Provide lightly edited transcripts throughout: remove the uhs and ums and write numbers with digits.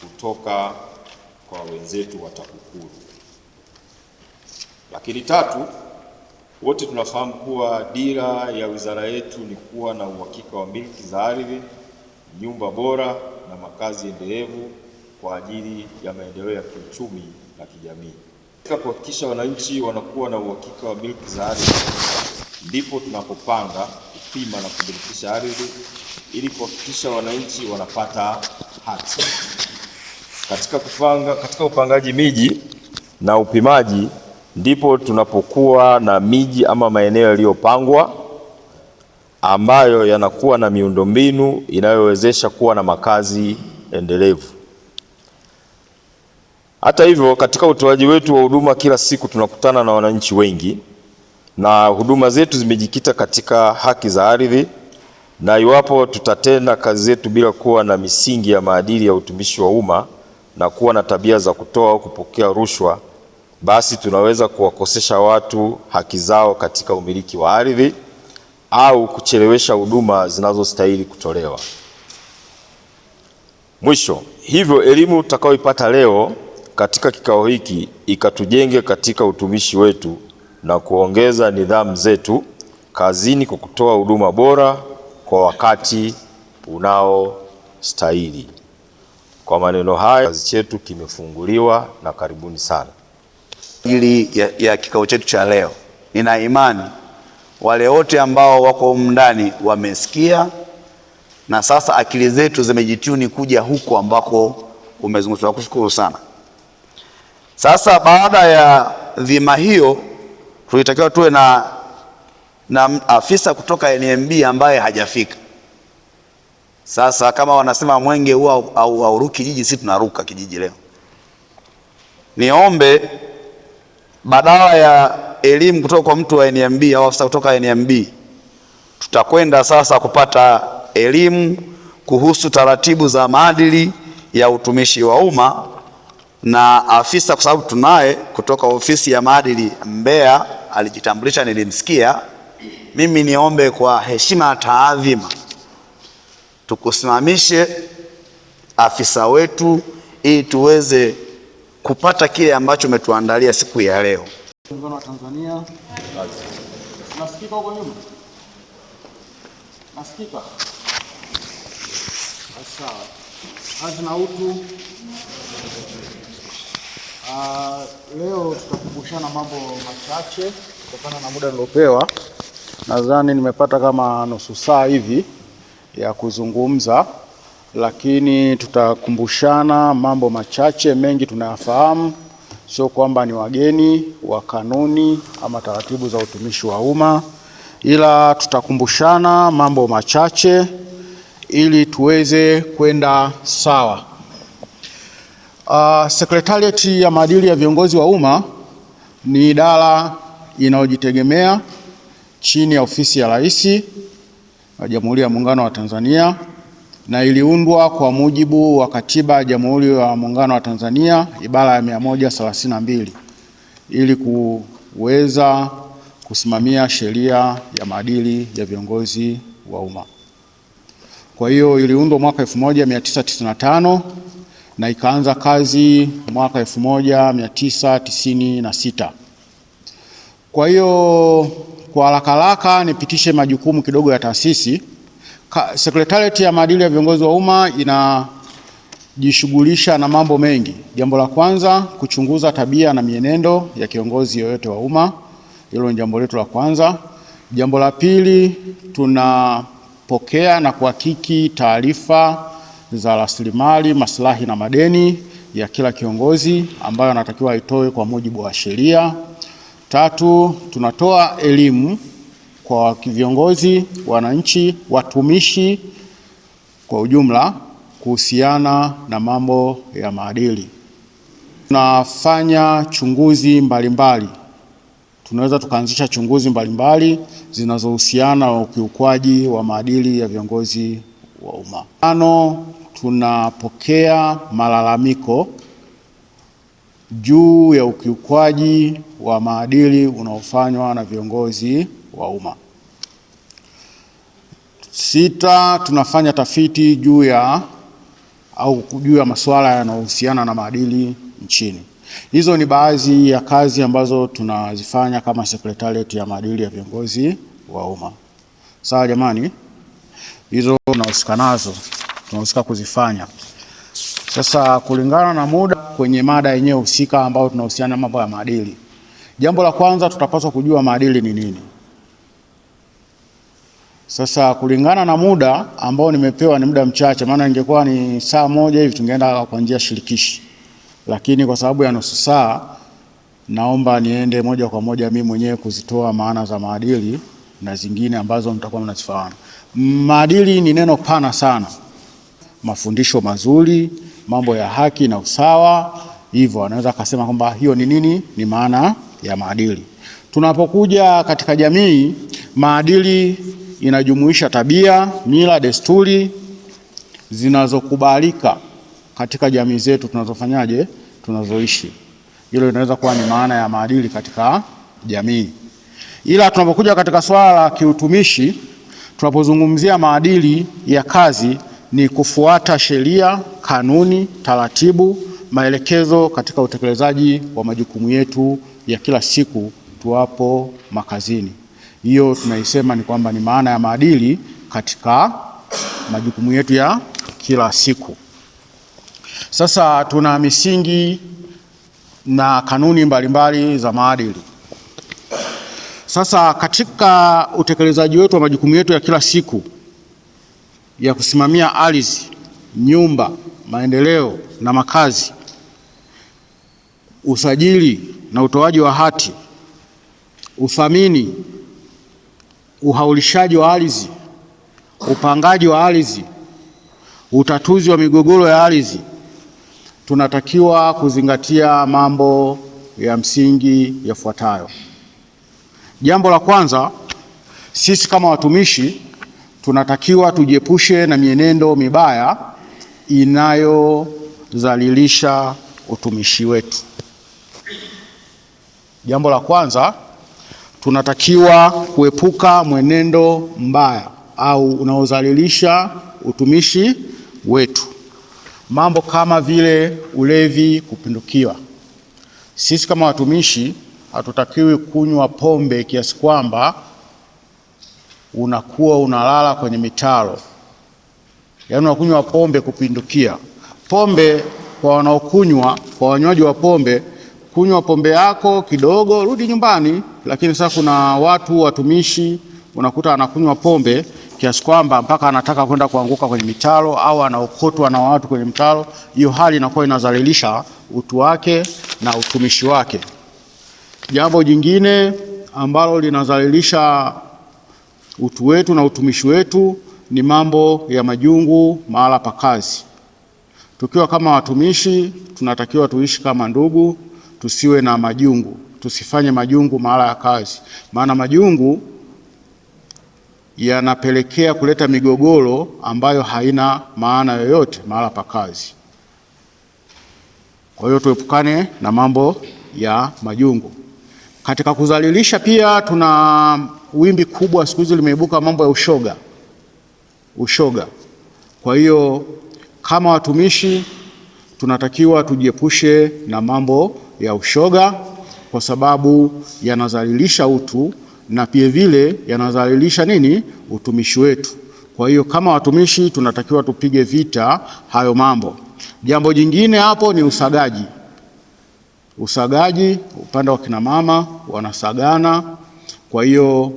kutoka kwa wenzetu wa TAKUKURU. Lakini tatu, wote tunafahamu kuwa dira ya wizara yetu ni kuwa na uhakika wa miliki za ardhi, nyumba bora na makazi endelevu kwa ajili ya maendeleo ya kiuchumi na kijamii. Katika kuhakikisha wananchi wanakuwa na uhakika wa miliki za ardhi, ndipo tunapopanga kupima na kumilikisha ardhi ili kuhakikisha wananchi wanapata hati. Katika upangaji miji na upimaji ndipo tunapokuwa na miji ama maeneo yaliyopangwa ambayo yanakuwa na miundombinu inayowezesha kuwa na makazi endelevu. Hata hivyo, katika utoaji wetu wa huduma kila siku tunakutana na wananchi wengi na huduma zetu zimejikita katika haki za ardhi, na iwapo tutatenda kazi zetu bila kuwa na misingi ya maadili ya utumishi wa umma na kuwa na tabia za kutoa au kupokea rushwa, basi tunaweza kuwakosesha watu haki zao katika umiliki wa ardhi au kuchelewesha huduma zinazostahili kutolewa. Mwisho, hivyo elimu tutakayoipata leo katika kikao hiki ikatujenge katika utumishi wetu na kuongeza nidhamu zetu kazini kwa kutoa huduma bora kwa wakati unaostahili. Kwa maneno haya, kazi chetu kimefunguliwa na karibuni sana. Ili ya kikao chetu cha leo, nina imani wale wote ambao wako ndani wamesikia, na sasa akili zetu zimejituni kuja huko ambako umezungumza. Nakushukuru sana. Sasa baada ya dhima hiyo, tulitakiwa tuwe na afisa kutoka NMB ambaye hajafika. Sasa kama wanasema mwenge huwa hauruki kijiji, sisi tunaruka kijiji leo. Niombe badala ya elimu kutoka kwa mtu wa NMB au afisa kutoka NMB, tutakwenda sasa kupata elimu kuhusu taratibu za maadili ya utumishi wa umma, na afisa, kwa sababu tunaye kutoka ofisi ya maadili Mbeya, alijitambulisha, nilimsikia. Mimi niombe kwa heshima na taadhima tukusimamishe afisa wetu ili tuweze kupata kile ambacho umetuandalia siku ya leo. Muungano wa Tanzania. Nasikika huko nyuma? Nasikika? Sawa. Kazi na utu. Leo tutakumbushana mambo machache kutokana na muda niliopewa. Nadhani nimepata kama nusu saa hivi ya kuzungumza, lakini tutakumbushana mambo machache. Mengi tunayafahamu, sio kwamba ni wageni wa kanuni ama taratibu za utumishi wa umma, ila tutakumbushana mambo machache ili tuweze kwenda sawa. Secretariat ya maadili ya viongozi wa umma ni idara inayojitegemea chini ya ofisi ya Rais wa Jamhuri ya Muungano wa Tanzania, na iliundwa kwa mujibu wa Katiba ya Jamhuri ya Muungano wa Tanzania ibara ya 132 ili kuweza kusimamia sheria ya maadili ya viongozi wa umma. Kwa hiyo iliundwa mwaka 1995 na ikaanza kazi mwaka 1996. Kwa hiyo kwa haraka nipitishe majukumu kidogo ya taasisi. Secretariat ya maadili ya viongozi wa umma inajishughulisha na mambo mengi. Jambo la kwanza, kuchunguza tabia na mienendo ya kiongozi yoyote wa umma. Hilo ni jambo letu la kwanza. Jambo la pili, tunapokea na kuhakiki taarifa za rasilimali, maslahi na madeni ya kila kiongozi ambayo anatakiwa aitoe kwa mujibu wa sheria. Tatu, tunatoa elimu kwa viongozi, wananchi, watumishi kwa ujumla kuhusiana na mambo ya maadili. Tunafanya chunguzi mbalimbali. Tunaweza tukaanzisha chunguzi mbalimbali zinazohusiana na ukiukwaji wa maadili ya viongozi wa umma. Tano, tunapokea malalamiko juu ya ukiukwaji wa maadili unaofanywa na viongozi wa umma. Sita, tunafanya tafiti juu ya au juu ya masuala yanayohusiana na maadili nchini. Hizo ni baadhi ya kazi ambazo tunazifanya kama Sekretarieti ya maadili ya viongozi wa umma. Sawa jamani, hizo tunahusika nazo, tunahusika kuzifanya. Sasa kulingana na muda, kwenye mada yenyewe husika ambayo tunahusiana na mambo ya maadili, jambo la kwanza tutapaswa kujua maadili ni nini. Sasa kulingana na muda ambao nimepewa ni muda mchache, maana ingekuwa ni saa moja hivi tungeenda kwa njia shirikishi, lakini kwa sababu ya nusu saa naomba niende moja kwa moja mimi mwenyewe kuzitoa maana za maadili na zingine ambazo mtakuwa mnazifahamu. Maadili ni neno pana sana, mafundisho mazuri, mambo ya haki na usawa, hivyo anaweza kusema kwamba hiyo ni nini, ni maana ya maadili. Tunapokuja katika jamii, maadili inajumuisha tabia, mila, desturi zinazokubalika katika jamii zetu tunazofanyaje, tunazoishi. Hilo inaweza kuwa ni maana ya maadili katika jamii. Ila tunapokuja katika swala la kiutumishi, tunapozungumzia maadili ya kazi ni kufuata sheria, kanuni, taratibu, maelekezo katika utekelezaji wa majukumu yetu ya kila siku tuwapo makazini. Hiyo tunaisema ni kwamba ni maana ya maadili katika majukumu yetu ya kila siku. Sasa tuna misingi na kanuni mbalimbali za maadili. Sasa katika utekelezaji wetu wa majukumu yetu ya kila siku ya kusimamia ardhi, nyumba, maendeleo na makazi, usajili na utoaji wa hati, uthamini, uhaulishaji wa ardhi, upangaji wa ardhi, utatuzi wa migogoro ya ardhi, tunatakiwa kuzingatia mambo ya msingi yafuatayo. Jambo la kwanza, sisi kama watumishi tunatakiwa tujiepushe na mienendo mibaya inayodhalilisha utumishi wetu. Jambo la kwanza, tunatakiwa kuepuka mwenendo mbaya au unaodhalilisha utumishi wetu. Mambo kama vile ulevi kupindukia. Sisi kama watumishi hatutakiwi kunywa pombe kiasi kwamba unakuwa unalala kwenye mitaro. Yaani unakunywa pombe kupindukia. Pombe kwa wanaokunywa, kwa wanywaji wa pombe, kunywa pombe yako kidogo, rudi nyumbani. Lakini sasa kuna watu watumishi unakuta anakunywa pombe kiasi kwamba mpaka anataka kwenda kuanguka kwenye mitaro au anaokotwa na watu kwenye mitaro. Hiyo hali inakuwa inadhalilisha utu wake na utumishi wake. Jambo jingine ambalo linadhalilisha utu wetu na utumishi wetu ni mambo ya majungu mahala pa kazi. Tukiwa kama watumishi tunatakiwa tuishi kama ndugu, tusiwe na majungu, tusifanye majungu mahala ya kazi. Maana majungu yanapelekea kuleta migogoro ambayo haina maana yoyote mahala pa kazi. Kwa hiyo tuepukane na mambo ya majungu. Katika kudhalilisha pia tuna wimbi kubwa siku hizi limeibuka mambo ya ushoga. Kwa hiyo kama watumishi tunatakiwa tujiepushe na mambo ya ushoga kwa sababu yanadhalilisha utu na pia vile yanadhalilisha nini? Utumishi wetu. Kwa hiyo kama watumishi tunatakiwa tupige vita hayo mambo. Jambo jingine hapo ni usagaji. Usagaji, upande wa kina mama wanasagana. Kwa hiyo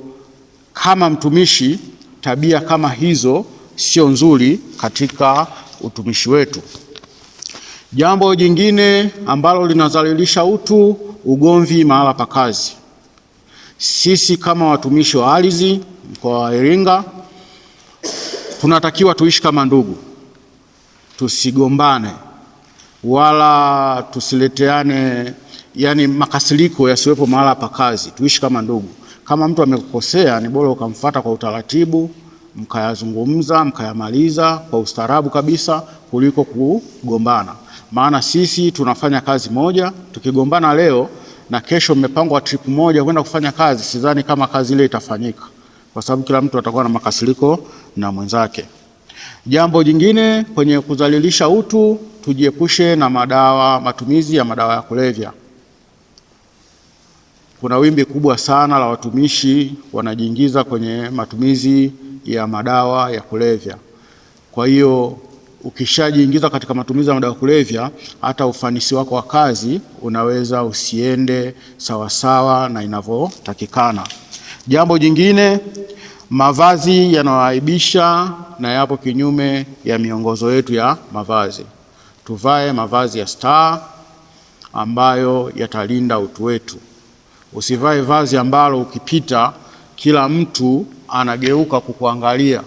kama mtumishi, tabia kama hizo sio nzuri katika utumishi wetu. Jambo jingine ambalo linadhalilisha utu, ugomvi mahala pa kazi. Sisi kama watumishi wa ardhi mkoa wa Iringa tunatakiwa tuishi kama ndugu, tusigombane wala tusileteane, yani makasiriko yasiwepo mahala pa kazi, tuishi kama ndugu. Kama mtu amekukosea ni bora ukamfuata kwa utaratibu, mkayazungumza, mkayamaliza kwa ustaarabu kabisa kuliko kugombana. Maana sisi tunafanya kazi moja, tukigombana leo na kesho mmepangwa trip moja kwenda kufanya kazi, sidhani kama kazi ile itafanyika, kwa sababu kila mtu atakuwa na makasiriko na mwenzake. Jambo jingine kwenye kudhalilisha utu, tujiepushe na matumizi ya madawa ya kulevya. Kuna wimbi kubwa sana la watumishi wanajiingiza kwenye matumizi ya madawa ya kulevya. Kwa hiyo ukishajiingiza katika matumizi ya madawa ya kulevya, hata ufanisi wako wa kazi unaweza usiende sawasawa na inavyotakikana. Jambo jingine, mavazi yanayoaibisha na yapo kinyume ya miongozo yetu ya mavazi. Tuvae mavazi ya staa ambayo yatalinda utu wetu. Usivae vazi ambalo ukipita kila mtu anageuka kukuangalia,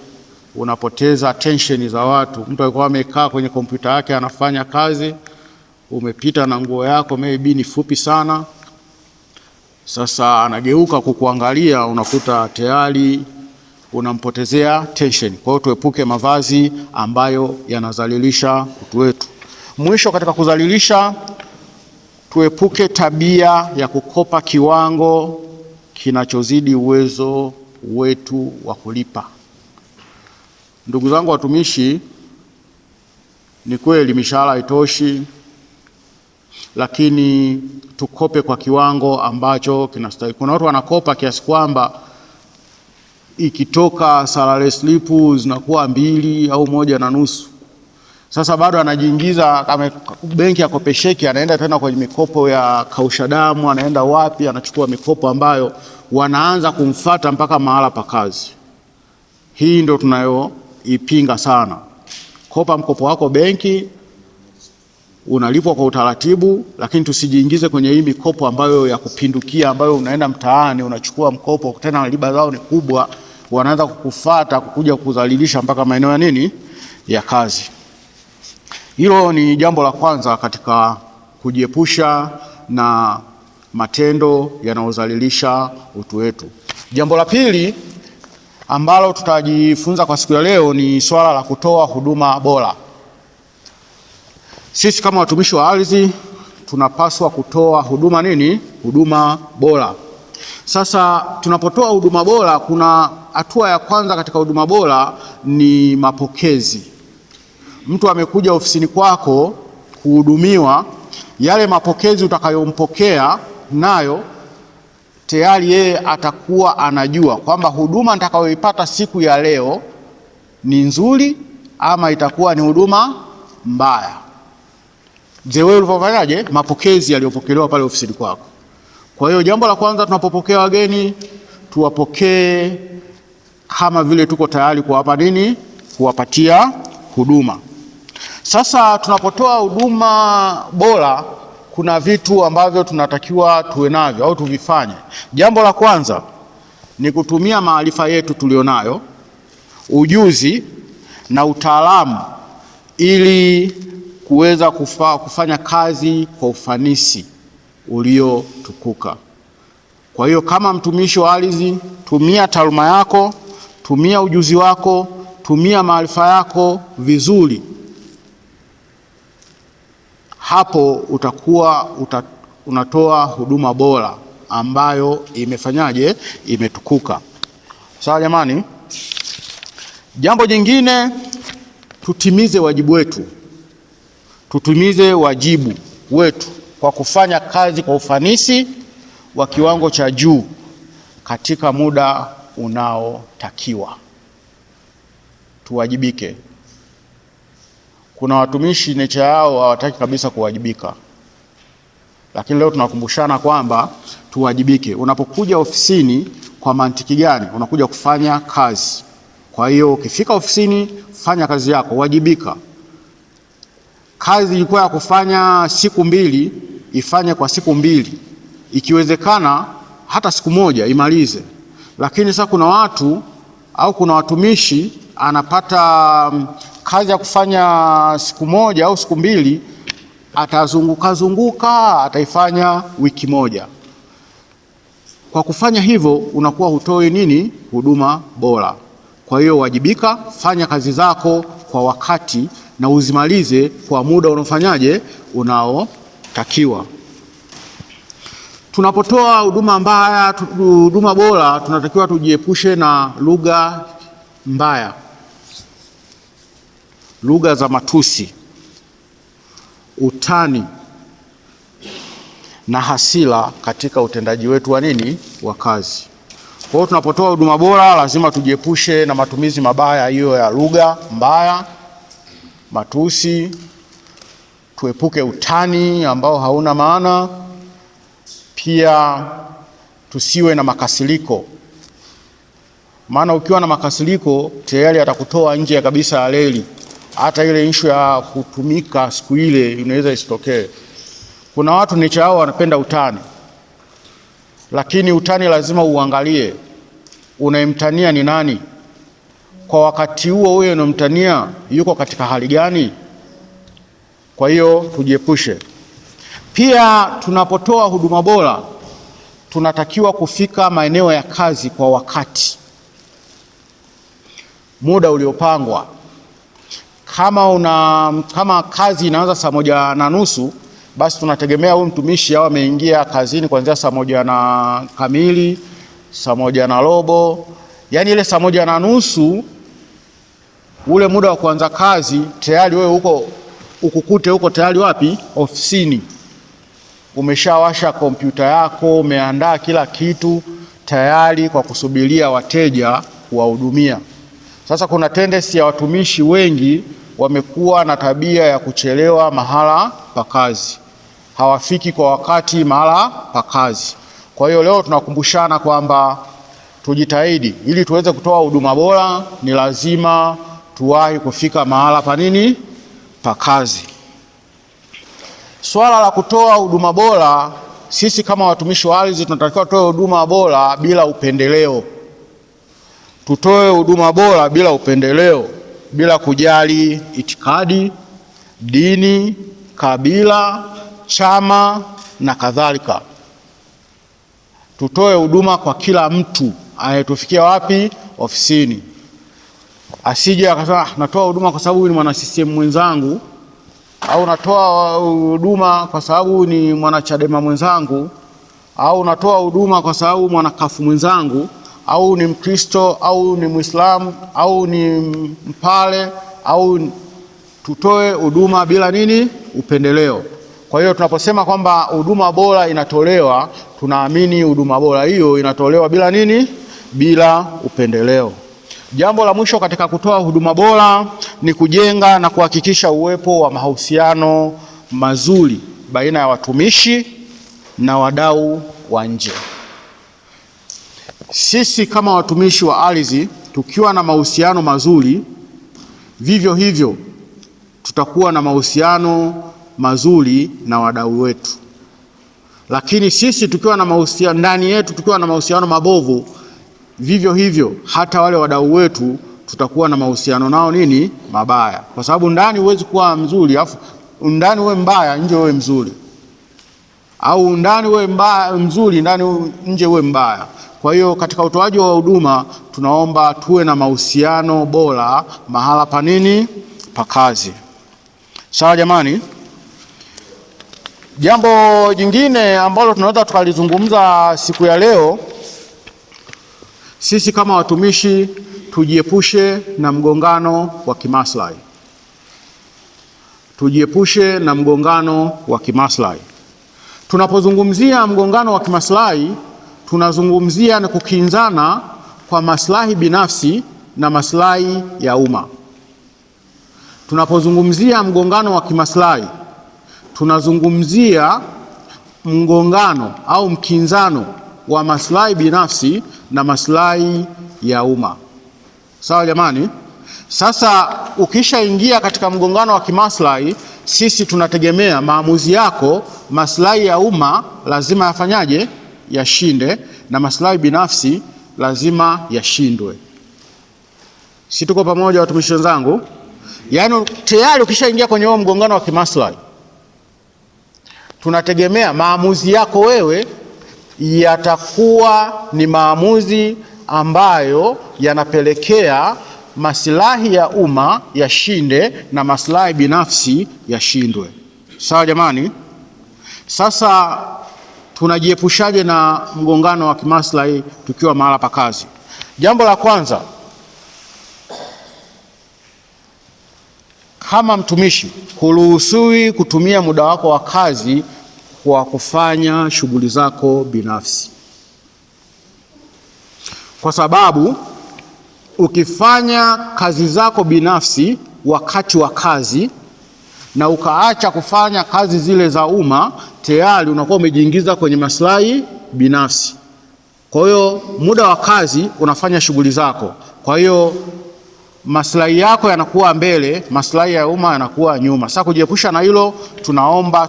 unapoteza attention za watu. Mtu alikuwa amekaa kwenye kompyuta yake anafanya kazi, umepita na nguo yako maybe ni fupi sana, sasa anageuka kukuangalia, unakuta tayari unampotezea attention. Kwa hiyo tuepuke mavazi ambayo yanadhalilisha utu wetu. Mwisho katika kudhalilisha, tuepuke tabia ya kukopa kiwango kinachozidi uwezo wetu wa kulipa. Ndugu zangu watumishi, ni kweli mishahara haitoshi, lakini tukope kwa kiwango ambacho kinastahili. Kuna watu wanakopa kiasi kwamba ikitoka salary slip zinakuwa 2 au 1.5. Sasa bado anajiingiza kama benki akopesheki, anaenda tena kwenye mikopo ya kausha damu, anaenda wapi, anachukua mikopo ambayo wanaanza kumfuata mpaka mahala pa kazi. Hii ndio tunayoipinga sana. Kopa mkopo wako benki, unalipwa kwa utaratibu, lakini tusijiingize kwenye hii mikopo ambayo ya kupindukia, ambayo unaenda mtaani unachukua mkopo tena riba zao ni kubwa, wanaanza kukufuata kukuja kudhalilisha mpaka maeneo ya nini ya kazi. Hilo ni jambo la kwanza katika kujiepusha na matendo yanayodhalilisha utu wetu. Jambo la pili ambalo tutajifunza kwa siku ya leo ni swala la kutoa huduma bora. Sisi kama watumishi wa ardhi tunapaswa kutoa huduma nini? Huduma bora. Sasa tunapotoa huduma bora, kuna hatua ya kwanza katika huduma bora ni mapokezi. Mtu amekuja ofisini kwako kuhudumiwa, yale mapokezi utakayompokea nayo tayari yeye atakuwa anajua kwamba huduma nitakayoipata siku ya leo ni nzuri ama itakuwa ni huduma mbaya. Je, wewe ulivyofanyaje mapokezi yaliyopokelewa pale ofisini kwako? Kwa hiyo jambo la kwanza, tunapopokea wageni tuwapokee kama vile tuko tayari kuwapa nini? Kuwapatia huduma. Sasa tunapotoa huduma bora, kuna vitu ambavyo tunatakiwa tuwe navyo au tuvifanye. Jambo la kwanza ni kutumia maarifa yetu tulionayo, ujuzi na utaalamu ili kuweza kufanya kazi kwa ufanisi uliotukuka. Kwa hiyo kama mtumishi wa ardhi, tumia taaluma yako, tumia ujuzi wako, tumia maarifa yako vizuri. Hapo utakuwa unatoa huduma bora ambayo imefanyaje? Imetukuka. Sawa jamani? Jambo jingine, tutimize wajibu wetu. Tutimize wajibu wetu kwa kufanya kazi kwa ufanisi wa kiwango cha juu katika muda unaotakiwa. Tuwajibike. Kuna watumishi nature yao hawataki kabisa kuwajibika, lakini leo tunakumbushana kwamba tuwajibike. Unapokuja ofisini, kwa mantiki gani? Unakuja kufanya kazi. Kwa hiyo ukifika ofisini, fanya kazi yako, wajibika. Kazi ilikuwa ya kufanya siku 2, ifanye kwa siku 2, ikiwezekana hata siku 1 imalize. Lakini sasa kuna watu au kuna watumishi anapata kazi ya kufanya siku 1 au siku 2, atazunguka ataifanya wiki 1. Kwa kufanya hivyo unakuwa hutoi nini? Huduma bora. Kwa hiyo wajibika, fanya kazi zako kwa wakati na uzimalize kwa muda unaofanyaje? Unaotakiwa. Tunapotoa huduma bora, tunatakiwa tujiepushe na lugha mbaya. lugha za matusi, utani na hasira katika utendaji wetu wa nini? Wa kazi. Kwa hiyo tunapotoa huduma bora lazima tujiepushe na matumizi mabaya hiyo ya lugha mbaya, matusi, tuepuke utani ambao hauna maana, pia tusiwe na makasiriko. Maana ukiwa na makasiriko tayari atakutoa nje kabisa ya reli. Hata ile issue ya kutumika siku ile inaweza isitokee. Kuna watu nature yao wanapenda utani, lakini utani lazima uangalie unayemtania ni nani, kwa wakati huo wewe unamtania yuko katika hali gani. Kwa hiyo tujiepushe. Pia tunapotoa huduma bora tunatakiwa kufika maeneo ya kazi kwa wakati, muda uliopangwa. Kama kazi inaanza saa 1:30, basi tunategemea huyu mtumishi awe ameingia kazini kuanzia saa 1:kamili, saa 1:15. Yaani ile saa 1:30 ule muda wa kuanza kazi tayari wewe ukukute huko tayari wapi? Ofisini. Umeshawasha kompyuta yako, umeandaa kila kitu tayari kwa kusubiria wateja kuwahudumia. Sasa kuna tendency ya watumishi wengi wamekuwa na tabia ya kuchelewa mahala pa kazi, hawafiki kwa wakati mahala pa kazi. Kwa hiyo leo tunakumbushana kwamba tujitahidi ili tuweze kutoa huduma bora, ni lazima tuwahi kufika mahala pa nini? Pa kazi. Swala la kutoa huduma bora, sisi kama watumishi wa ardhi tunatakiwa tutoe huduma bora bila upendeleo. Tutoe huduma bora bila upendeleo, bila kujali itikadi, dini, kabila, chama na kadhalika. Tutoe huduma kwa kila mtu anayetufikia wapi? Ofisini. Asije akasema natoa huduma kwa sababu ni mwana CCM mwenzangu, au natoa huduma kwa sababu ni mwana Chadema mwenzangu, au natoa huduma kwa sababu mwana kafu mwenzangu, au ni Mkristo, au ni Muislamu, au ni Mpare, au tutoe huduma bila nini? Upendeleo. Kwa hiyo tunaposema kwamba huduma bora inatolewa, tunaamini huduma bora hiyo inatolewa bila nini? Bila upendeleo. Jambo la mwisho katika kutoa huduma bora ni kujenga na kuhakikisha uwepo wa mahusiano mazuri baina ya watumishi na wadau wa nje. Sisi kama watumishi wa ardhi tukiwa na mahusiano mazuri, vivyo hivyo tutakuwa na mahusiano mazuri na wadau wetu. Lakini sisi tukiwa na mahusiano ndani yetu, tukiwa na mahusiano mabovu, vivyo hivyo hata wale wadau wetu tutakuwa na mahusiano nao nini? Mabaya. Kwa sababu ndani huwezi kuwa mzuri afu ndani uwe mbaya nje uwe mzuri, au ndani uwe mbaya mzuri ndani nje uwe mbaya. Kwa hiyo katika utoaji wa huduma tunaomba tuwe na mahusiano bora mahala pa nini? Pa kazi. Sawa jamani? Jambo jingine ambalo tunaweza tukalizungumza siku ya leo, sisi kama watumishi tujiepushe na mgongano wa kimaslahi. Tujiepushe na mgongano wa kimaslahi. Tunapozungumzia mgongano wa kimaslahi, tunazungumzia na kukinzana kwa maslahi binafsi na maslahi ya umma. Tunapozungumzia mgongano wa kimaslahi, tunazungumzia mgongano au mkinzano wa maslahi binafsi na maslahi ya umma. Sawa jamani? Sasa ukishaingia katika mgongano wa kimaslahi, sisi tunategemea maamuzi yako, maslahi ya umma lazima yafanyaje? Yashinde, na maslahi binafsi lazima yashindwe. Si tuko pamoja watumishi wenzangu? Yaani tayari ukishaingia kwenye huo mgongano wa kimaslahi, tunategemea maamuzi yako wewe yatakuwa ni maamuzi ambayo yanapelekea maslahi ya umma yashinde na maslahi binafsi yashindwe. Sawa jamani? Sasa tunajiepushaje na mgongano wa kimaslahi tukiwa mahala pa kazi? Jambo la kwanza, kama mtumishi huruhusiwi kutumia muda wako wa kazi kwa kufanya shughuli zako binafsi, kwa sababu ukifanya kazi zako binafsi wakati wa kazi na ukaacha kufanya kazi zile za umma, tayari unakuwa umejiingiza kwenye maslahi binafsi. Kwa hiyo muda wa kazi unafanya shughuli zako, kwa hiyo maslahi yako yanakuwa mbele, maslahi ya umma yanakuwa nyuma. Sasa kujiepusha na hilo, tunaomba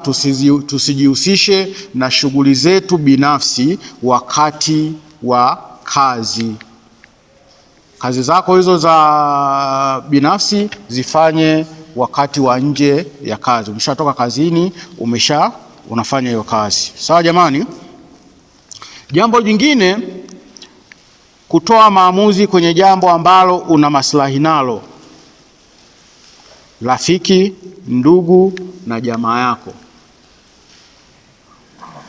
tusijihusishe na shughuli zetu binafsi wakati wa kazi. Kazi zako hizo za binafsi zifanye wakati wa nje ya kazi. Umeshatoka kazini, unafanya hiyo kazi. Sawa jamani? Jambo jingine, kutoa maamuzi kwenye jambo ambalo una maslahi nalo, rafiki, ndugu na jamaa yako.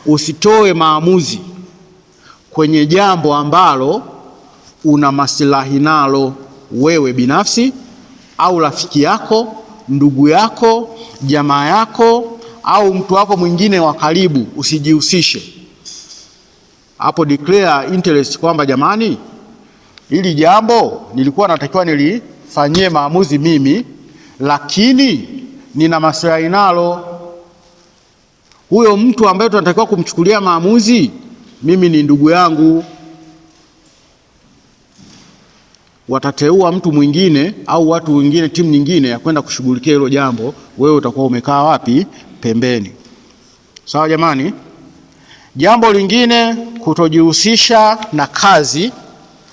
Usitoe maamuzi kwenye jambo ambalo una maslahi nalo wewe binafsi au rafiki yako, ndugu yako, jamaa yako au mtu wako mwingine wa karibu. Usijihusishe hapo. Declare interest kwamba jamani, hili jambo nilikuwa natakiwa nilifanyie maamuzi mimi, lakini nina maslahi nalo. Huyo mtu ambaye tunatakiwa kumchukulia maamuzi, mimi ni ndugu yangu. Watateua mtu mwingine au watu wengine, timu nyingine ya kwenda kushughulikia hilo jambo, wewe utakuwa umekaa wapi? Pembeni. Sawa jamani? Jambo lingine, kutojihusisha na kazi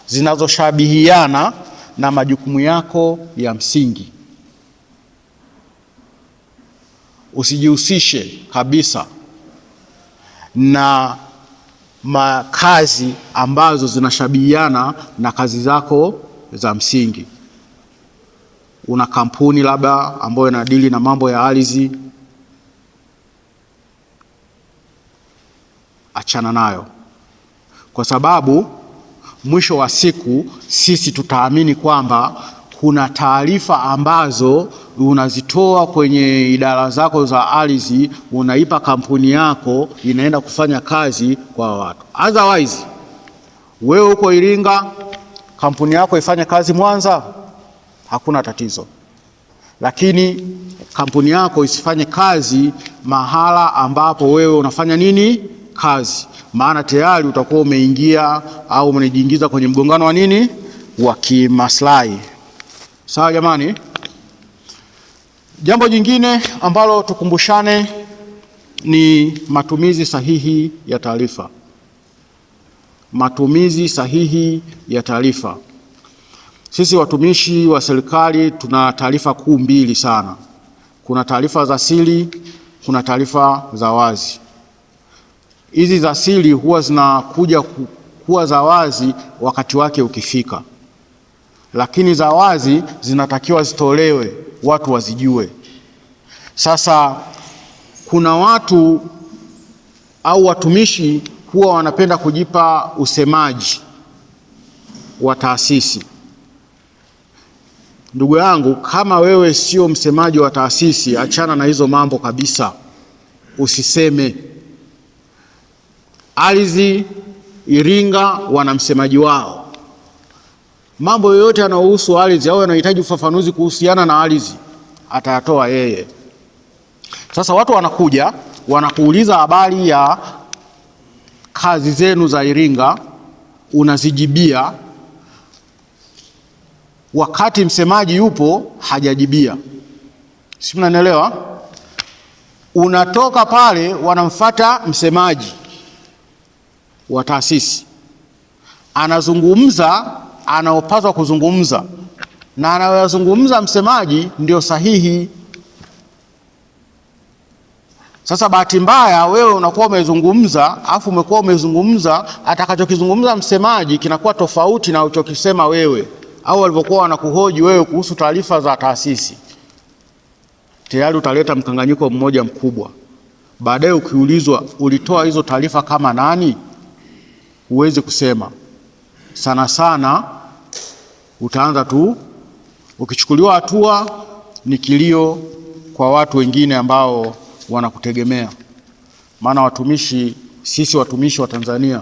zinazoshabihiana na majukumu yako ya msingi. Usijihusishe kabisa na makazi ambazo zinashabihiana na kazi zako za msingi. Una kampuni labda ambayo inadili na mambo ya ardhi, achana nayo, kwa sababu mwisho wa siku sisi tutaamini kwamba kuna taarifa ambazo unazitoa kwenye idara zako za ardhi, unaipa kampuni yako, inaenda kufanya kazi kwa watu. Otherwise, wewe uko Iringa, kampuni yako ifanye kazi Mwanza, hakuna tatizo. Lakini kampuni yako isifanye kazi mahala ambapo wewe unafanya nini? Kazi. Maana tayari utakuwa umeingia au umejiingiza kwenye mgongano wa nini? Wa kimaslahi. Sawa jamani? Jambo jingine ambalo tukumbushane ni matumizi sahihi ya taarifa. Matumizi sahihi ya taarifa. Sisi watumishi wa serikali tuna taarifa kuu mbili sana. Kuna taarifa za siri, kuna taarifa za wazi. Hizi za siri huwa zinakuja kuwa za wazi wakati wake ukifika, lakini za wazi zinatakiwa zitolewe watu wazijue. Sasa kuna watu au watumishi huwa wanapenda kujipa usemaji wa taasisi. Ndugu yangu, kama wewe sio msemaji wa taasisi, achana na hizo mambo kabisa, usiseme. Ardhi Iringa wana msemaji wao. Mambo yoyote yanayohusu ardhi au yanahitaji ufafanuzi kuhusiana na ardhi atayatoa yeye. Sasa watu wanakuja wanakuuliza habari ya kazi zenu za Iringa, unazijibia wakati msemaji yupo hajajibia. Si mnanielewa? Unatoka pale, wanamfuata msemaji wa taasisi, anazungumza anaopaswa kuzungumza, na anayozungumza msemaji ndio sahihi. Sasa bahati mbaya wewe unakuwa umezungumza, afu umekuwa umezungumza atakachokizungumza msemaji kinakuwa tofauti na uchokisema wewe au walivyokuwa wanakuhoji wewe kuhusu taarifa za taasisi. Tayari utaleta mkanganyiko mmoja mkubwa. Baadaye ukiulizwa ulitoa hizo taarifa kama nani, huwezi kusema. Sana utaanza tu, ukichukuliwa hatua ni kilio kwa watu wengine ambao wanakutegemea. Maana watumishi, sisi watumishi wa Tanzania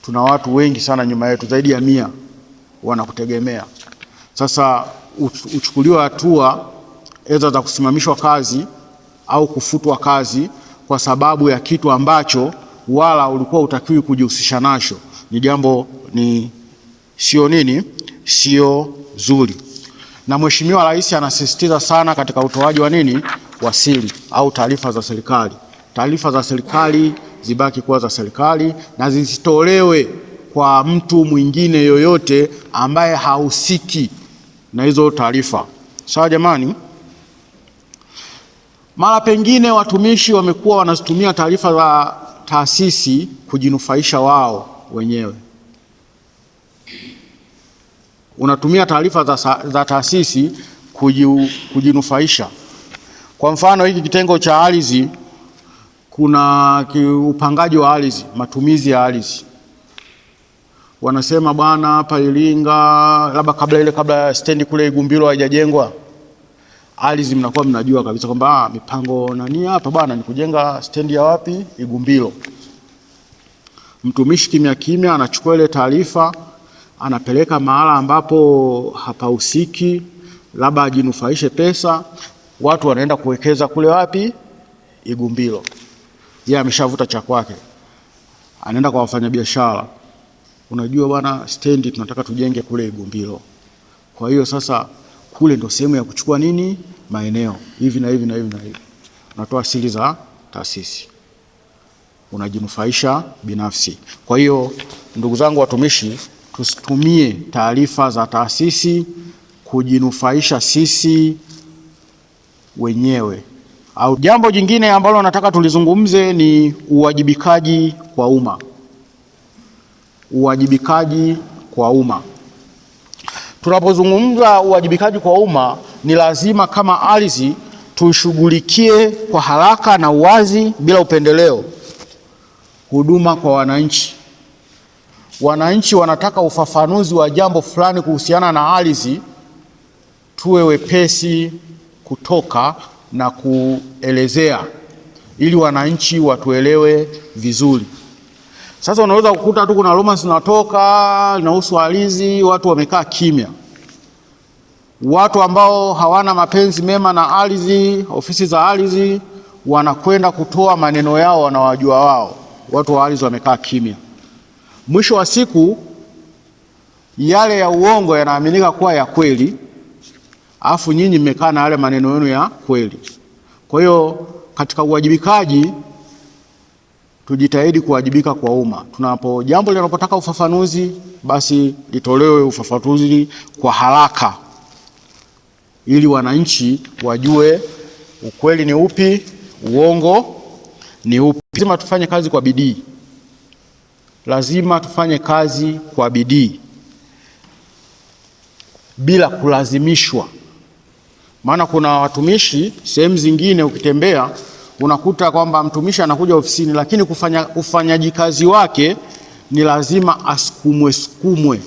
tuna watu wengi sana nyuma yetu, zaidi ya 100 wanakutegemea. Sasa uchukuliwe hatua aidha za kusimamishwa kazi au kufutwa kazi kwa sababu ya kitu ambacho wala ulikuwa utakiwi kujihusisha nacho, ni jambo sio zuri. Na Mheshimiwa Rais anasisitiza sana katika utoaji wa siri au taarifa za serikali. Taarifa za serikali zibaki kuwa za serikali na zisitolewe kwa mtu mwingine yoyote ambaye hahusiki na hizo taarifa. Sawa jamani? Mara pengine watumishi wamekuwa wanazitumia taarifa za taasisi kujinufaisha wao wenyewe. Unatumia taarifa za taasisi kujinufaisha. Kwa mfano, hiki kitengo cha ardhi, kuna upangaji wa ardhi, matumizi ya ardhi. Wanasema bwana, hapa Iringa, labda kabla stendi kule Igumbilo haijajengwa, ardhi mnakuwa mnajua kabisa kwamba mipango hapa bwana ni kujenga stendi ya wapi? Igumbilo. Mtumishi kimya kimya anachukua ile taarifa, anapeleka mahala ambapo hapahusiki, labda ajinufaishe pesa, watu wanaenda kuwekeza kule wapi? Igumbilo. Yeye ameshavuta cha kwake, anaenda kwa wafanyabiashara, unajua bwana, stendi tunataka tujenge kule Igumbilo. Kwa hiyo sasa kule ndo sehemu ya kuchukua maeneo hivi na hivi na hivi na hivi. Unatoa siri za taasisi, unajinufaisha binafsi. Kwa hiyo ndugu zangu watumishi, tusitumie taarifa za taasisi kujinufaisha sisi wenyewe. Au jambo jingine ambalo nataka tulizungumze ni uwajibikaji kwa umma. Uwajibikaji kwa umma. Tunapozungumza uwajibikaji kwa umma, ni lazima kama ardhi tushughulikie kwa haraka na uwazi bila upendeleo huduma kwa wananchi. Wananchi wanataka ufafanuzi wa jambo fulani kuhusiana na ardhi, tuwe wepesi kutoka na kuelezea ili wananchi watuelewe vizuri. Sasa unaweza kukuta tu kuna rumors zinatoka inahusu ardhi, watu wamekaa kimya. Watu ambao hawana mapenzi mema na ardhi, ofisi za ardhi, wanakwenda kutoa maneno yao wanawajua wao. Watu wa ardhi wamekaa kimya. Mwisho wa siku yale ya uongo yanaaminika kuwa ya kweli, alafu nyinyi mmekaa na yale maneno yenu ya kweli. Kwa hiyo katika uwajibikaji, tujitahidi kuwajibika kwa umma. Jambo linapotaka ufafanuzi, basi litolewe ufafanuzi kwa haraka ili wananchi wajue ukweli ni upi, uongo ni upi. Lazima tufanye kazi kwa bidii. Lazima tufanye kazi kwa bidii bila kulazimishwa. Maana kuna watumishi sehemu zingine ukitembea unakuta kwamba mtumishi anakuja ofisini, lakini ufanyaji kazi wake ni lazima asukumwe.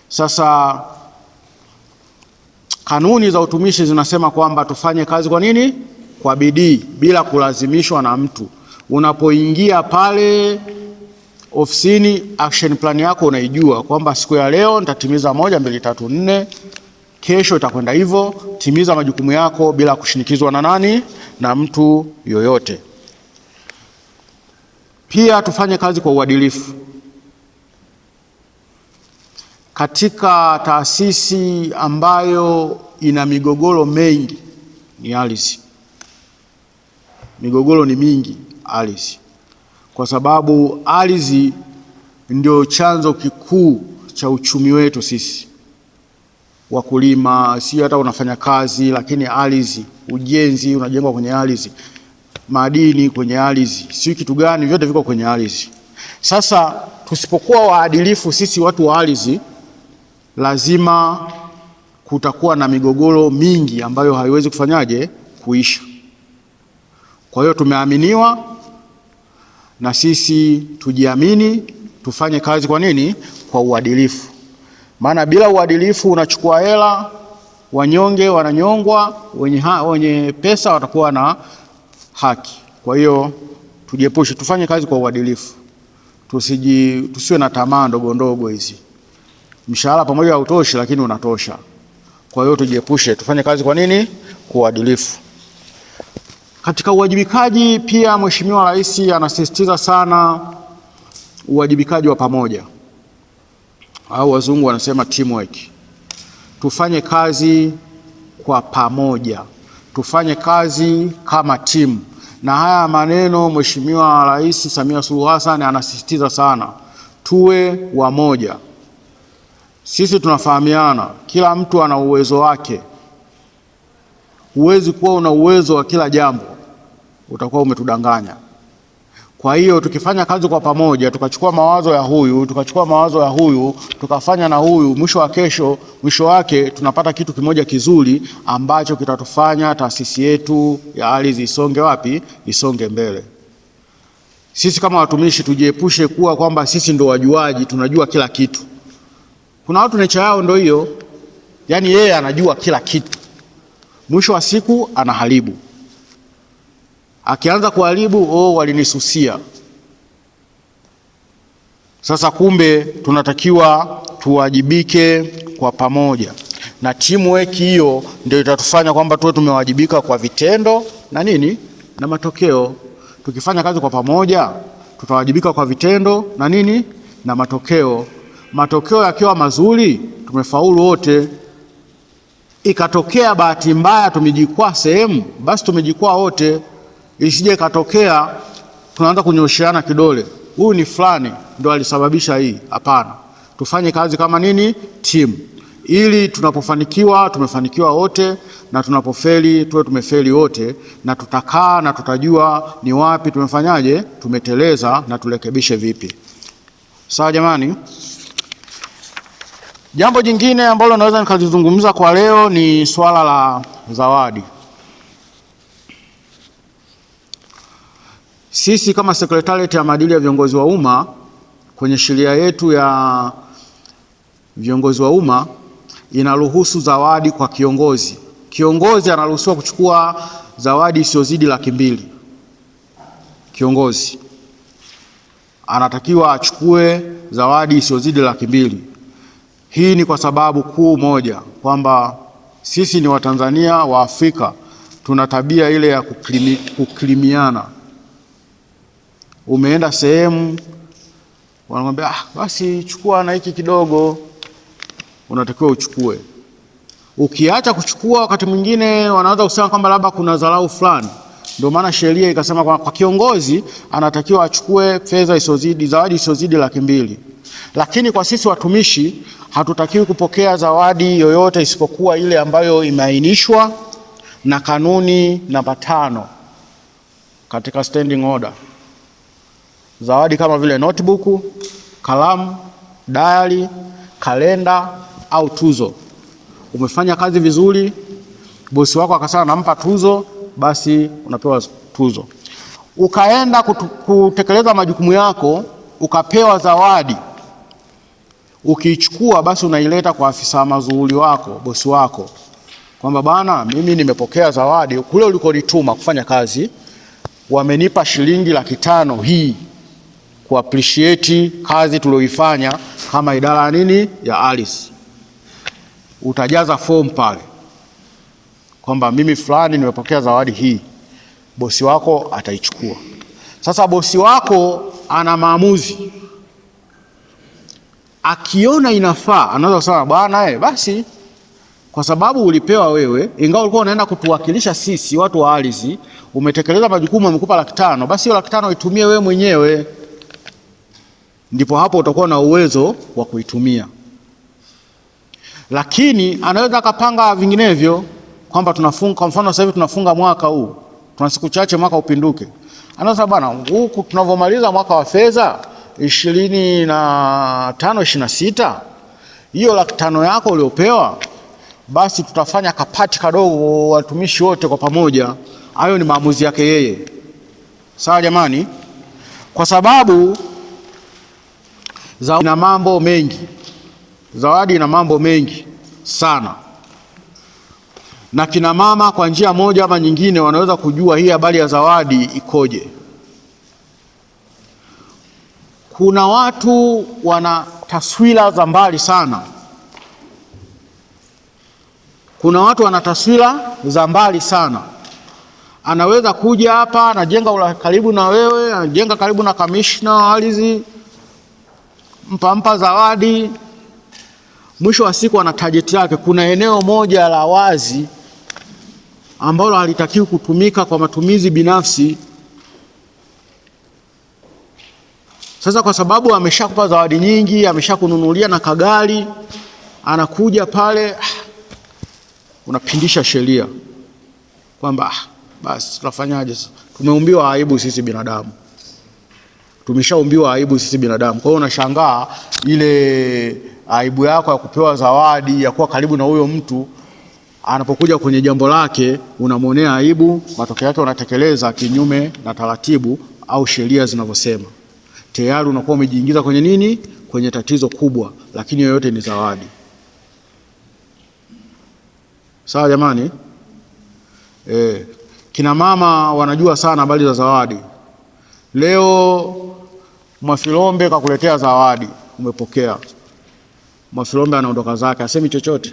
Sasa kanuni za utumishi zinasema kwamba tufanye kazi kwa nini? Kwa bidii bila kulazimishwa na mtu. Unapoingia pale ofisini, action plan yako unaijua kwamba siku ya leo nitatimiza 1, 2, 3, 4, kesho itakwenda hivyo. Timiza majukumu yako bila kushinikizwa na nani? Na mtu yoyote. Pia tufanye kazi kwa uadilifu. Katika taasisi ambayo ina migogoro mengi ni ardhi. Migogoro ni mingi ardhi, kwa sababu ardhi ndio chanzo kikuu cha uchumi wetu sisi wakulima. Si hata unafanya kazi, lakini ardhi, ujenzi unajengwa kwenye ardhi, madini kwenye ardhi, si kitu gani, vyote viko kwenye ardhi. Sasa tusipokuwa waadilifu sisi watu wa ardhi, lazima kutakuwa na migogoro mingi ambayo haiwezi kuisha. Kwa hiyo tumeaminiwa, na sisi tujiamini, tufanye kazi kwa nini? Kwa uadilifu. Maana bila uadilifu unachukua hela, wanyonge wananyongwa, wenye pesa watakuwa na haki. Kwa hiyo tujiepushe, tufanye kazi kwa uadilifu, tusiwe na tamaa ndogo ndogo hizi. Mshahara pamoja hautoshi, lakini unatosha. Kwa hiyo tujiepushe, tufanye kazi kwa nini? Kwa uadilifu. Katika uwajibikaji pia Mheshimiwa Rais anasisitiza sana uwajibikaji wa pamoja, au wazungu wanasema teamwork. Tufanye kazi kwa pamoja, tufanye kazi kama timu. Na haya maneno Mheshimiwa Rais Samia Suluhu Hassan anasisitiza sana, tuwe wamoja. Sisi tunafahamiana, kila mtu ana uwezo wake. Huwezi kuwa una uwezo wa kila jambo, utakuwa umetudanganya. Kwa hiyo tukifanya kazi kwa pamoja, tukachukua mawazo ya huyu, tukachukua mawazo ya huyu, tukafanya na huyu, mwisho wake tunapata kitu kimoja kizuri ambacho kitatufanya taasisi yetu ya ardhi isonge wapi? Isonge mbele. Sisi kama watumishi tujiepushe kuwa kwamba sisi ndo wajuaji, tunajua kila kitu. Kuna watu nature yao ndo hiyo, yaani yeye anajua kila kitu, mwisho wa siku anaharibu. Akianza kuharibu, walinisusia. Sasa kumbe tunatakiwa tuwajibike kwa pamoja, na teamwork hiyo ndio itatufanya kwamba tuwe tumewajibika kwa vitendo na nini, na matokeo. Tukifanya kazi kwa pamoja, tutawajibika kwa vitendo na nini, na matokeo. Matokeo yakiwa mazuri, tumefaulu wote. Ikatokea bahati mbaya tumejikwaa sehemu, basi tumejikwaa wote. Isije katokea tunaanza kunyosheana kidole, huyu ni fulani ndo alisababisha hii. Hapana, tufanye kazi kama nini? Team, ili tunapofanikiwa tumefanikiwa wote, na tunapofeli tuwe tumefeli wote, na tutakaa na tutajua ni wapi tumefanyaje, tumeteleza na turekebishe vipi. Sawa jamani? Jambo jingine ambalo naweza nikazungumza kwa leo ni swala la zawadi. Sisi kama Sekretarieti ya Maadili ya Viongozi wa Umma, kwenye sheria yetu ya viongozi wa umma inaruhusu zawadi kwa kiongozi. Kiongozi anaruhusiwa kuchukua zawadi isiyozidi Laki2. Kiongozi anatakiwa achukue zawadi isiyozidi Laki2. Hii ni kwa sababu kuu moja, kwamba sisi ni Watanzania wa Afrika, tuna tabia ile ya kukrimiana. Umeenda sehemu wanamwambia basi chukua na hiki kidogo, unatakiwa uchukue. Ukiacha kuchukua, wakati mwingine wanaweza kusema kwamba labda kuna dharau fulani. Ndio maana sheria ikasema kwa kiongozi anatakiwa achukue fedha isiyozidi, zawadi isiyozidi Laki2. Lakini kwa sisi watumishi hatutakiwi kupokea zawadi yoyote isipokuwa ile ambayo imeainishwa na kanuni namba 5 katika standing order. Zawadi kama vile notebook, kalamu, diary, kalenda au tuzo. Umefanya kazi vizuri, bosi wako akasema nampa tuzo, basi unapewa tuzo. Ukaenda kutekeleza majukumu yako, ukapewa zawadi, ukiichukua basi unaileta kwa afisa mazuri wako, bosi wako, kwamba bana, mimi nimepokea zawadi kule ulikonituma kufanya kazi, wamenipa shilingi Laki5 hii ku appreciate kazi tulioifanya kama idara ya nini, ya ardhi. Utajaza form pale kwamba mimi fulani nimepokea zawadi hii, bosi wako ataichukua. Sasa bosi wako ana maamuzi, akiona inafaa anaweza kusema bwana, basi kwa sababu ulipewa wewe, ingawa ulikuwa unaenda kutuwakilisha sisi watu wa ardhi, umetekeleza majukumu, amekupa Laki5, basi hiyo Laki5 itumie wewe mwenyewe. Ndipo hapo utakuwa na uwezo wa kuitumia. Lakini anaweza akapanga vinginevyo, kwamba tunafunga, kwa mfano sasa hivi tunafunga mwaka huu, tuna siku chache mwaka upinduke. Anaweza bwana, huku tunavomaliza mwaka wa fedha 25-26, hiyo Laki5 yako uliopewa, basi tutafanya kapati kadogo watumishi wote kwa pamoja. Hayo ni maamuzi yake yeye. Sawa jamani? Kwa sababu zawadi ina mambo mengi, zawadi ina mambo mengi sana. na kina mama kwa njia moja ama nyingine wanaweza kujua hii habari ya zawadi ikoje. Kuna watu wana taswira za mbali sana. Kuna watu wana taswira za mbali sana. Anaweza kuja hapa, anajenga karibu na wewe, anajenga karibu na kamishna wa ardhi, mpa zawadi. Mwisho wa siku ana target yake. Kuna eneo moja la wazi ambalo halitakiwi kutumika kwa matumizi binafsi. Sasa kwa sababu ameshakupa zawadi nyingi, ameshakununulia na kagari, anakuja pale, unapindisha sheria kwamba basi tunafanyaje sasa? Tumeumbiwa aibu sisi binadamu. Tumeshaumbiwa aibu sisi binadamu. Kwa hiyo unashangaa ile aibu yako ya kupewa zawadi, ya kuwa karibu na huyo mtu, anapokuja kwenye jambo lake unamwonea aibu, matokeo yake unatekeleza kinyume na taratibu au sheria zinavyosema. Tayari unakuwa umejiingiza kwenye nini? Kwenye tatizo kubwa, lakini yoyote ni zawadi. Sawa jamani? Kina mama wanajua sana habari za zawadi. Leo Mwafilombe kakuletea zawadi, umepokea. Mwafilombe anaondoka zake, asemi chochote.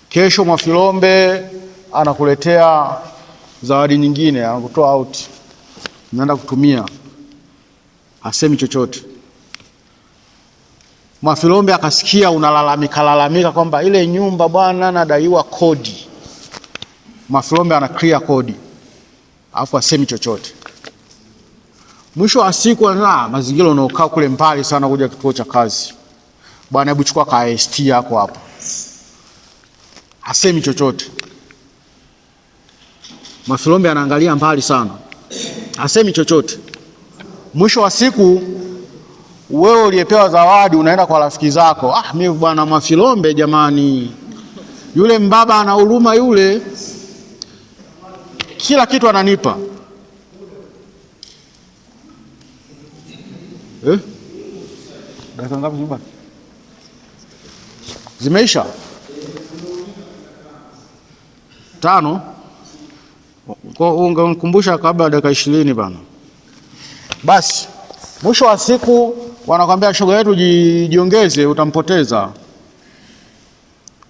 Kesho Mwafilombe anakuletea zawadi nyingine, anakutoa out, unaenda kutumia, asemi chochote. Mwafilombe akasikia unalalamika kwamba ile nyumba bwana nadaiwa kodi. Mwafilombe ana clear kodi, alafu asemi chochote. Mwisho wa siku mazingira unaokaa kule mbali sana kuja kituo cha kazi, bwana hebu chukua ka IST yako hapo, asemi chochote. Mwafilombe anaangalia mbali sana, asemi chochote. Mwisho wa siku wewe uliyepewa zawadi unaenda kwa rafiki zako, mimi bwana Mwafilombe jamani, yule mbaba ana huruma yule, kila kitu ananipa. Dakika ngapi zimebaki? Zimeisha? 5? Ungenikumbusha kabla dakika 20 bana. Basi mwisho wa siku wanakwambia shoga yetu jiongeze, utampoteza.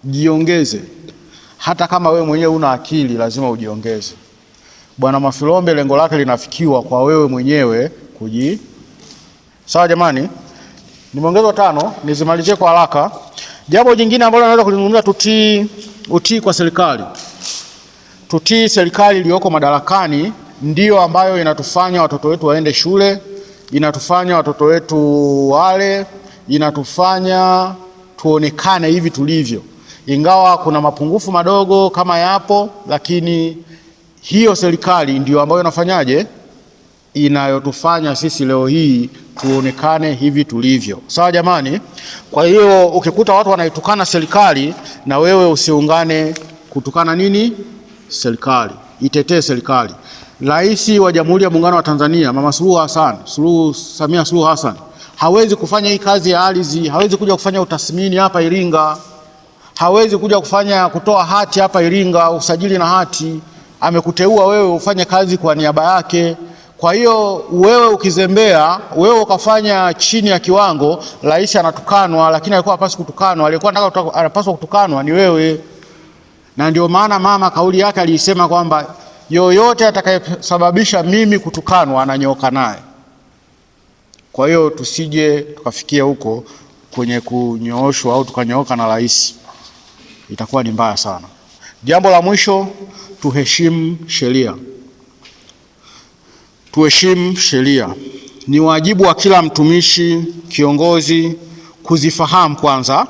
Jiongeze. Hata kama wewe mwenyewe una akili lazima ujiongeze. Bwana Mwafilombe lengo lake linafikiwa kwa wewe mwenyewe Sawa jamani? Nimeongezwa 5, nizimalizie kwa haraka. Jambo jingine ambalo naweza kulizungumza, utii kwa serikali. Tutii serikali iliyoko madarakani, ndio ambayo inatufanya watoto wetu waende shule, inatufanya watoto wetu wale, inatufanya tuonekane hivi tulivyo. Ingawa kuna mapungufu madogo kama yapo, lakini hiyo serikali ndio ambayo inafanyaje? Inayotufanya sisi leo hii tuonekane hivi tulivyo. Sawa jamani? Kwa hiyo ukikuta watu wanaitukana serikali, na wewe usiungane kutukana nini? Serikali. Itetee serikali. Rais wa Jamhuri ya Muungano wa Tanzania Mama Samia Suluhu Hassan hawezi kufanya hii kazi ya ardhi, hawezi kuja kufanya utathmini hapa Iringa, hawezi kuja kutoa hati hapa Iringa, usajili na hati. Amekuteua wewe ufanye kazi kwa niaba yake. Kwa hiyo wewe ukizembea, wewe ukafanya chini ya kiwango, rais anatukanwa, lakini alikuwa hapaswi kutukanwa. Alikuwa anapaswa kutukanwa ni wewe. Na ndio maana mama kauli yake alisema kwamba yoyote atakayesababisha mimi kutukanwa ananyooka naye. Kwa hiyo tusije tukafikia huko kwenye kunyooshwa au tukanyooka na rais, itakuwa ni mbaya sana. Jambo la mwisho, tuheshimu sheria. Tuheshimu sheria. Ni wajibu wa kila mtumishi, kiongozi kuzifahamu kwanza,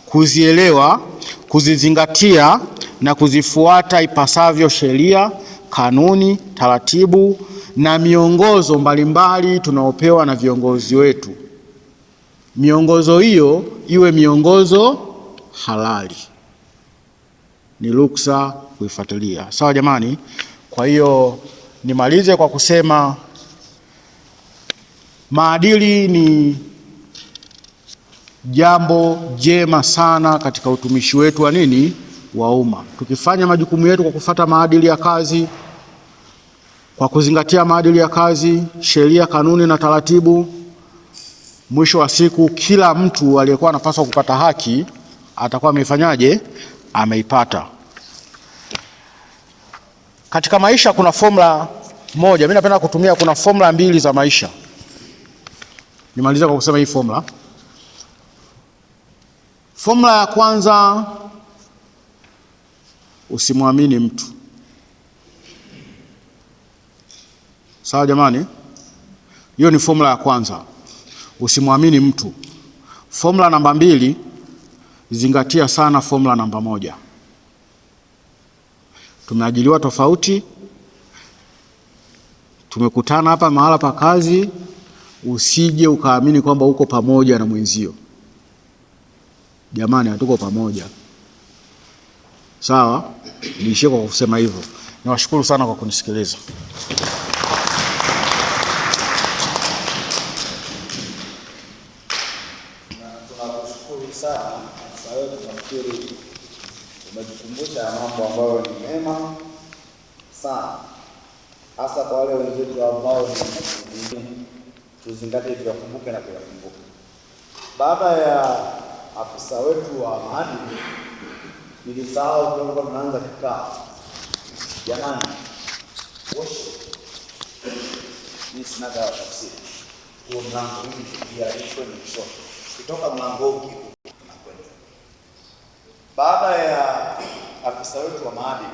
kuzielewa, kuzizingatia na kuzifuata ipasavyo sheria, kanuni, taratibu na miongozo mbalimbali tunaopewa na viongozi wetu. Miongozo hiyo iwe miongozo halali, ni ruksa kuifuatilia. Sawa jamani? Kwa hiyo nimalize kwa kusema maadili ni jambo jema sana katika utumishi wetu wa umma. Tukifanya majukumu yetu kwa kufuata maadili ya kazi, kwa kuzingatia maadili ya kazi, sheria, kanuni na taratibu, mwisho wa siku kila mtu aliyekuwa anapaswa kupata haki atakuwa ameifanyaje? Ameipata. Katika maisha kuna formula moja, mimi napenda kutumia, kuna formula mbili za maisha. Nimaliza kwa kusema hii formula. Formula ya kwanza, usimwamini mtu. Sawa jamani? Hiyo ni formula ya kwanza. Usimwamini mtu. Formula namba mbili, zingatia sana formula namba moja. Tumeajiliwa tofauti, tumekutana hapa mahala pa kazi, usije ukaamini kwamba uko pamoja na mwenzio. Jamani, hatuko pamoja. Sawa? Niishie kwa kusema hivyo. Niwashukuru sana kwa kunisikiliza. Tunakushukuru sana afisa wetu, nafikiri umejikumbusha mambo ambayo ni mema sana, hasa kwa wale wenzetu ambao ni tuzingatie, tuyakumbuke na kuyakumbuka. Baada ya afisa wetu wa maadili, nilisahau tulikuwa tunaanza kikao. Jamani, washo ni sina dawa tafsiri. Huo mlango hii ya iko ni kushoto. Kutoka mlango huu tunakwenda. Baada ya afisa wetu wa maadili